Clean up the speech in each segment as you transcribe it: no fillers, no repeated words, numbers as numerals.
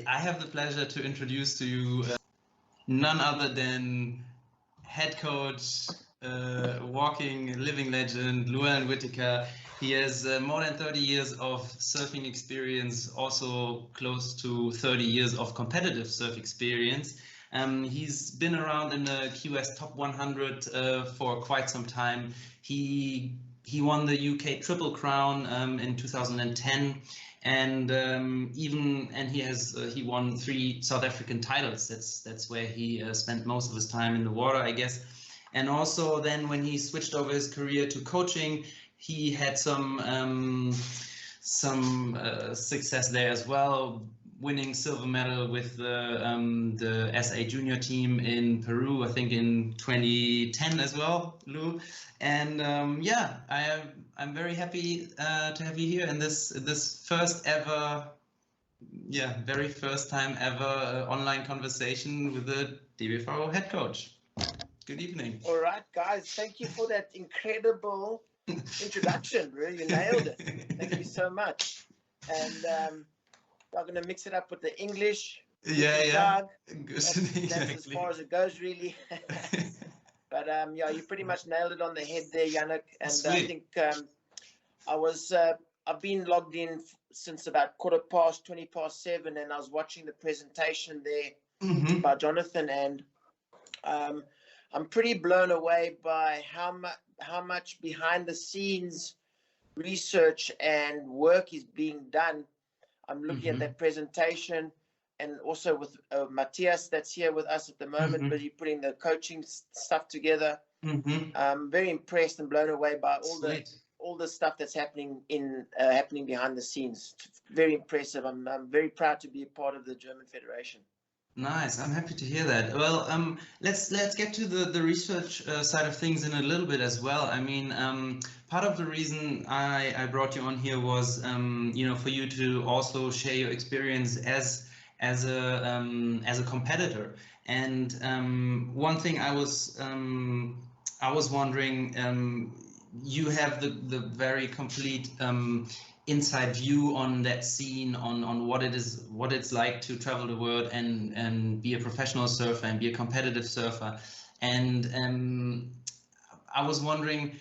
I have the pleasure to introduce to you none other than head coach, walking living legend, Llewellyn Whittaker. He has more than 30 years of surfing experience, also close to 30 years of competitive surf experience. He's been around in the QS Top 100 for quite some time. He won the UK Triple Crown in 2010, and he won 3 South African titles. That's where he spent most of his time in the water, I guess. And also then when he switched over his career to coaching, he had some success there as well, winning silver medal with the SA junior team in Peru, I think in 2010 as well, Lou. And yeah, I'm very happy to have you here in this first ever, very first time ever online conversation with the DWV head coach. Good evening. All right, guys. Thank you for that incredible introduction. Really, you nailed it. Thank you so much. And I'm going to mix it up with the English. Yeah. Good. That's as far as it goes, really. But yeah, you pretty much nailed it on the head there, Jannik. And Sweet. I think I've been logged in since about 7:15, and I was watching the presentation there by Jonathan, and I'm pretty blown away by how much behind the scenes research and work is being done. I'm looking at that presentation, and also with Matthias that's here with us at the moment, but he's putting the coaching stuff together. I'm very impressed and blown away by all the stuff that's happening behind the scenes. It's very impressive. I'm very proud to be a part of the German Federation. Nice. I'm happy to hear that. Well, let's get to the research side of things in a little bit as well. I mean, part of the reason I brought you on here was, for you to also share your experience as a competitor. And one thing I was wondering, you have the very complete inside view on that scene, on what it's like to travel the world and be a professional surfer and be a competitive surfer. And I was wondering,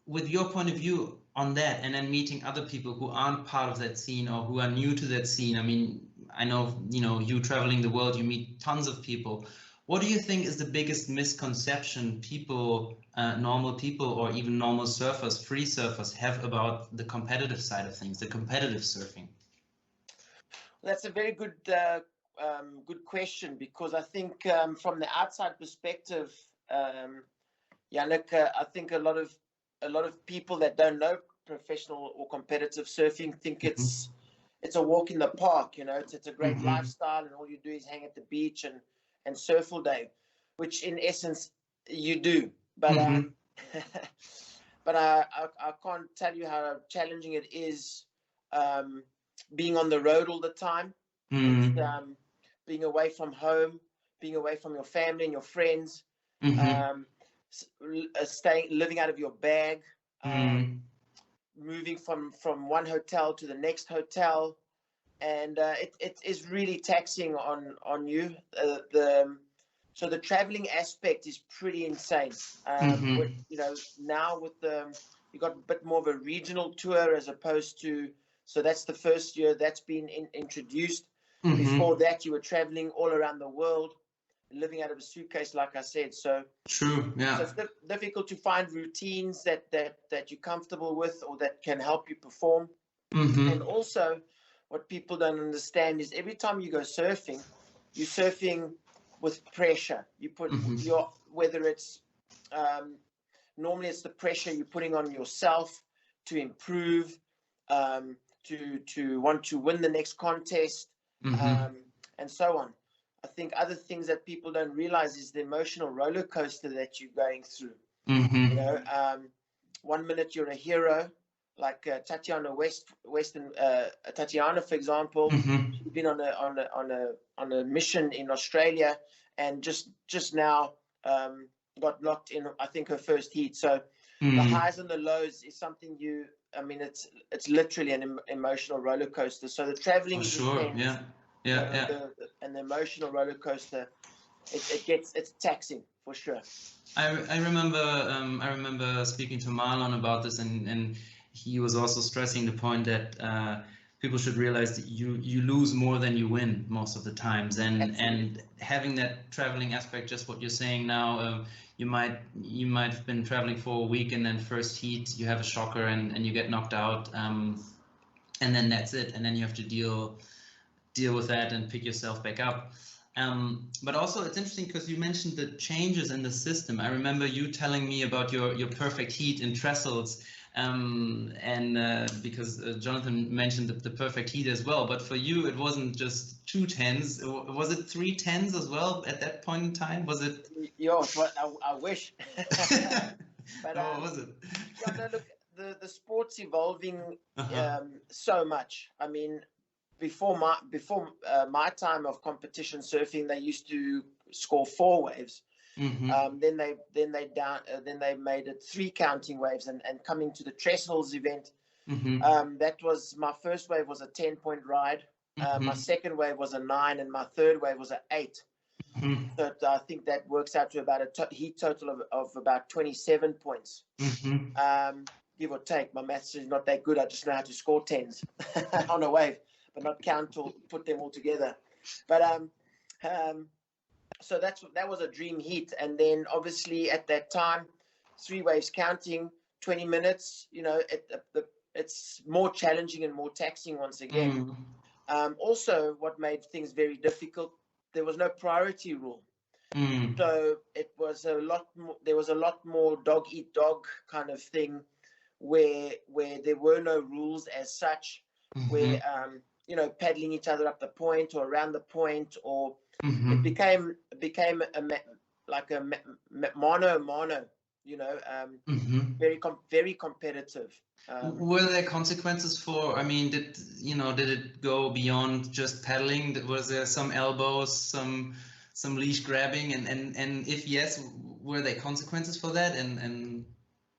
with your point of view on that, and then meeting other people who aren't part of that scene or who are new to that scene. I mean, I know, you traveling the world, you meet tons of people. What do you think is the biggest misconception people, normal people, or even normal surfers, free surfers, have about the competitive side of things, the competitive surfing? That's a very good question, because I think from the outside perspective, Jannik, I think a lot of people that don't know professional or competitive surfing think it's a walk in the park. It's a great lifestyle, and all you do is hang at the beach and surf all day, which in essence you do. But but I can't tell you how challenging it is being on the road all the time, being away from home, being away from your family and your friends, living out of your bag, moving from one hotel to the next hotel. And it is really taxing on you. So the traveling aspect is pretty insane. Now you got a bit more of a regional tour as opposed to. So that's the first year that's been introduced. Before that, you were traveling all around the world, living out of a suitcase, like I said. So true, yeah. So it's difficult to find routines that you're comfortable with or that can help you perform. And also, what people don't understand is every time you go surfing, you're surfing with pressure. You put whether it's normally it's the pressure you're putting on yourself to improve, to want to win the next contest, and so on. I think other things that people don't realize is the emotional roller coaster that you're going through. One minute you're a hero, like Tatiana Tatiana, for example. She's been on a mission in Australia, and just now got knocked in, I think, her first heat. So the highs and the lows is something it's literally an emotional roller coaster. So the traveling is intense. Yeah, yeah. The emotional roller coaster, it's taxing for sure. I remember speaking to Marlon about this, and he was also stressing the point that people should realize that you lose more than you win most of the times, and having that traveling aspect, just what you're saying now, you might have been traveling for a week, and then first heat you have a shocker and you get knocked out, and then that's it, and then you have to deal with that and pick yourself back up. But also it's interesting because you mentioned the changes in the system. I remember you telling me about your perfect heat in trestles, and because Jonathan mentioned the perfect heat as well. But for you, it wasn't just 2 tens. Was it 3 tens as well at that point in time? Was it? Yeah, I wish. But what was it? Yeah, no, look, the sport's evolving so much. I mean, before my time of competition surfing, they used to score 4 waves. Then they made it 3 counting waves, and coming to the trestles event, that was my first wave was a 10-point ride. My second wave was a 9, and my third wave was an 8. So I think that works out to about a heat total of about 27 points, give or take. My maths is not that good. I just know how to score 10s on a wave, but not count or put them all together. But so that was a dream heat. And then obviously at that time, 3 waves counting, 20 minutes. You know, it's more challenging and more taxing once again. Also, what made things very difficult, there was no priority rule. So it was a lot more. There was a lot more dog eat dog kind of thing, where there were no rules as such. Where you know, paddling each other up the point or around the point, or it became like a mano. You know, very competitive. Were there consequences for? I mean, did it go beyond just paddling? Was there some elbows, some leash grabbing, and if yes, were there consequences for that? And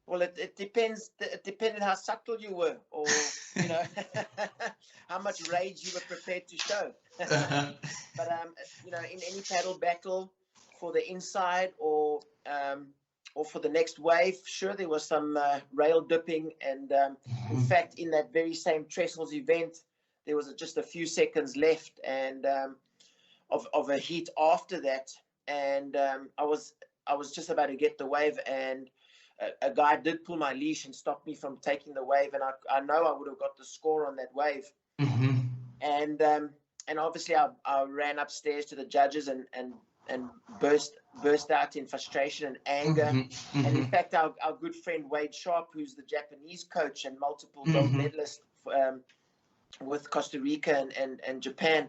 well, it depends. It depended how subtle you were, or you know, how much rage you were prepared to show. But you know, in any paddle battle for the inside or for the next wave, sure, there was some rail dipping, and in fact, in that very same trestles event, there was just a few seconds left, and of a heat after that, and I was just about to get the wave, and a guy did pull my leash and stop me from taking the wave, and I know I would have got the score on that wave. And obviously I ran upstairs to the judges and burst out in frustration and anger. And in fact, our good friend Wade Sharp, who's the Japanese coach and multiple gold medalist with Costa Rica and Japan,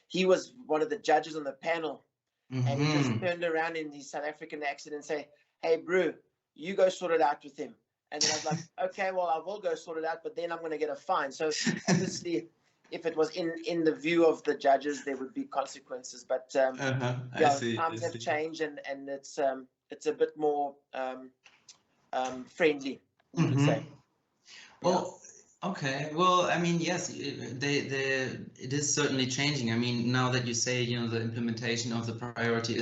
he was one of the judges on the panel. And he just turned around in his South African accent and say, "Hey, Brew, you go sort it out with him." And then I was like, okay, well, I will go sort it out, but then I'm going to get a fine. So obviously, if it was in the view of the judges, there would be consequences. But times have changed, and it's a bit more friendly, you could say. Well, okay. Well, I mean, yes, it is certainly changing. I mean, now that you say, the implementation of the priority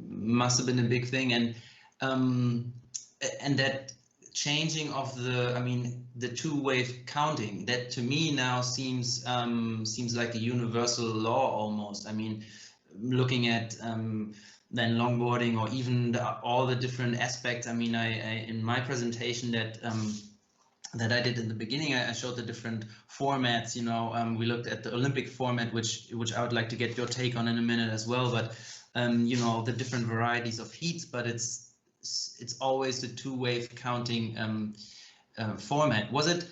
must have been a big thing, and that changing of the 2-wave counting, that to me now seems like a universal law almost. I mean, looking at then longboarding, or even all the different aspects. I mean, I in my presentation that I did in the beginning, I showed the different formats. We looked at the Olympic format, which I would like to get your take on in a minute as well. But the different varieties of heats, but it's always the 2-wave counting format. Was it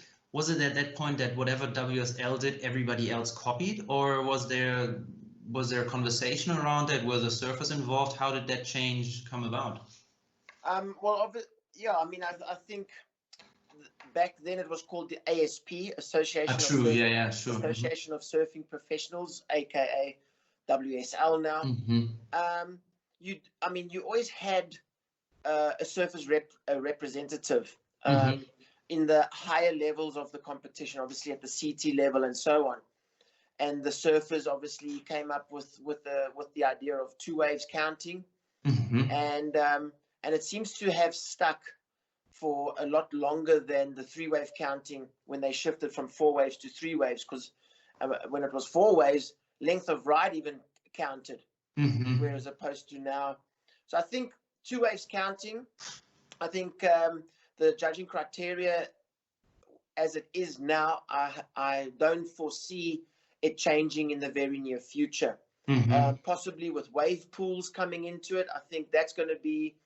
at that point that whatever WSL did, everybody else copied, or was there a conversation around that? Were the surfers involved? How did that change come about? Well, yeah, I mean, I think back then it was called the ASP, Association of Surfing Professionals, a.k.a. WSL now. You always had a surfer's representative in the higher levels of the competition, obviously at the CT level and so on. and the surfers obviously came up with the idea of 2 waves counting, and it seems to have stuck for a lot longer than the 3 wave counting when they shifted from 4 waves to 3 waves, because when it was 4 waves, length of ride even counted, whereas opposed to now. So I think 2 waves counting, I think the judging criteria as it is now, I don't foresee it changing in the very near future. Possibly with wave pools coming into it, I think that's going to be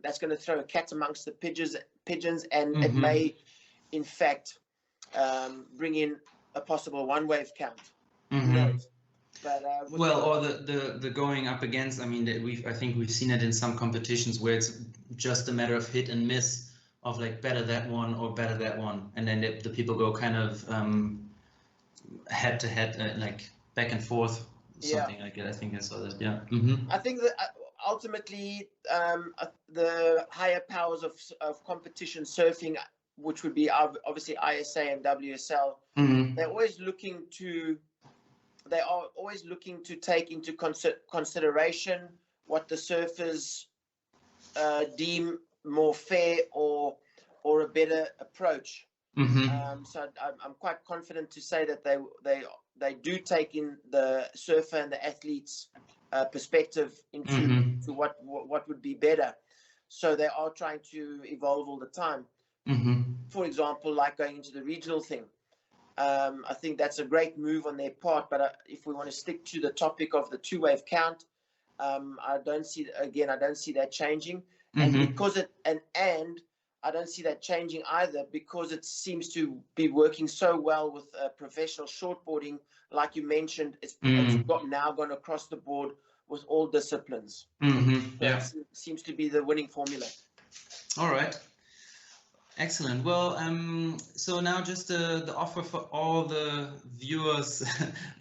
that's going to throw a cat amongst the pigeons, and it may, in fact, bring in a possible 1 wave count. Who knows? But well, or the going up against. I mean, I think we've seen it in some competitions where it's just a matter of hit and miss, of like better that one or better that one, and then the people go kind of head to head, like back and forth, something like that. I think I saw that. Yeah. I think that ultimately the higher powers of competition surfing, which would be obviously ISA and WSL, they're always looking to take into consideration what the surfers deem more fair or a better approach. So I'm quite confident to say that they do take in the surfer and the athlete's perspective into what would be better. So they are trying to evolve all the time. For example, like going into the regional thing. I think that's a great move on their part, but if we want to stick to the topic of the 2 wave count, I don't see that changing, and because I don't see that changing either, because it seems to be working so well with professional shortboarding. Like you mentioned, it's now gone across the board with all disciplines. Yeah, it seems to be the winning formula. All right. Excellent. Well, so now just the offer for all the viewers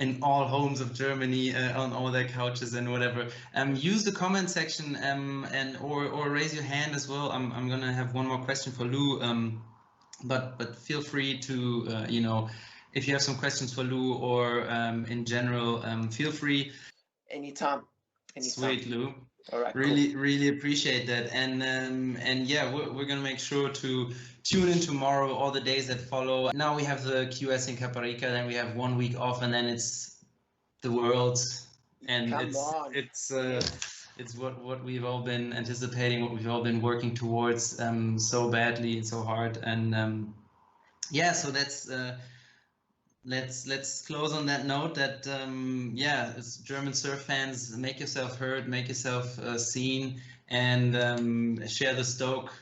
in all homes of Germany, on all their couches and whatever. Use the comment section and or raise your hand as well. I'm gonna have one more question for Lou. But feel free to you know, if you have some questions for Lou or in general, feel free. Anytime. Sweet, Lou. All right, really appreciate that, and yeah, we're gonna make sure to tune in tomorrow, all the days that follow. Now we have the QS in Caparica, then we have 1 week off, and then it's the Worlds, and it's what we've all been anticipating, what we've all been working towards so badly and so hard, and yeah, so that's let's close on that note that yeah, as German surf fans, make yourself heard, make yourself seen, and share the stoke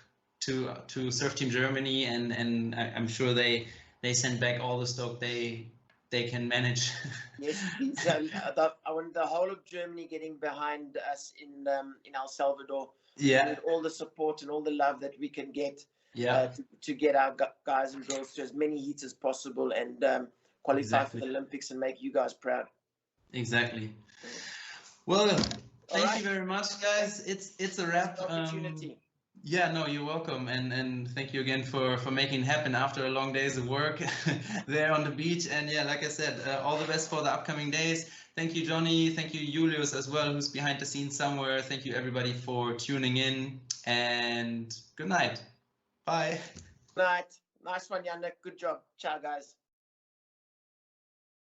to Surf Team Germany, and I'm sure they send back all the stoke they can manage. Yes, please. I want the whole of Germany getting behind us in El Salvador. Yeah, we need all the support and all the love that we can get. Yeah, to get our guys and girls to as many heats as possible, and qualify for the Olympics and make you guys proud. Exactly. Well, thank you very much, guys. It's a wrap. Opportunity. Yeah, no, you're welcome, and thank you again for making it happen after a long days of work there on the beach. And yeah, like I said, all the best for the upcoming days. Thank you, Johnny. Thank you, Julius, as well, who's behind the scenes somewhere. Thank you, everybody, for tuning in, and good night. Bye. Night. Nice one, Jannik. Good job. Ciao, guys.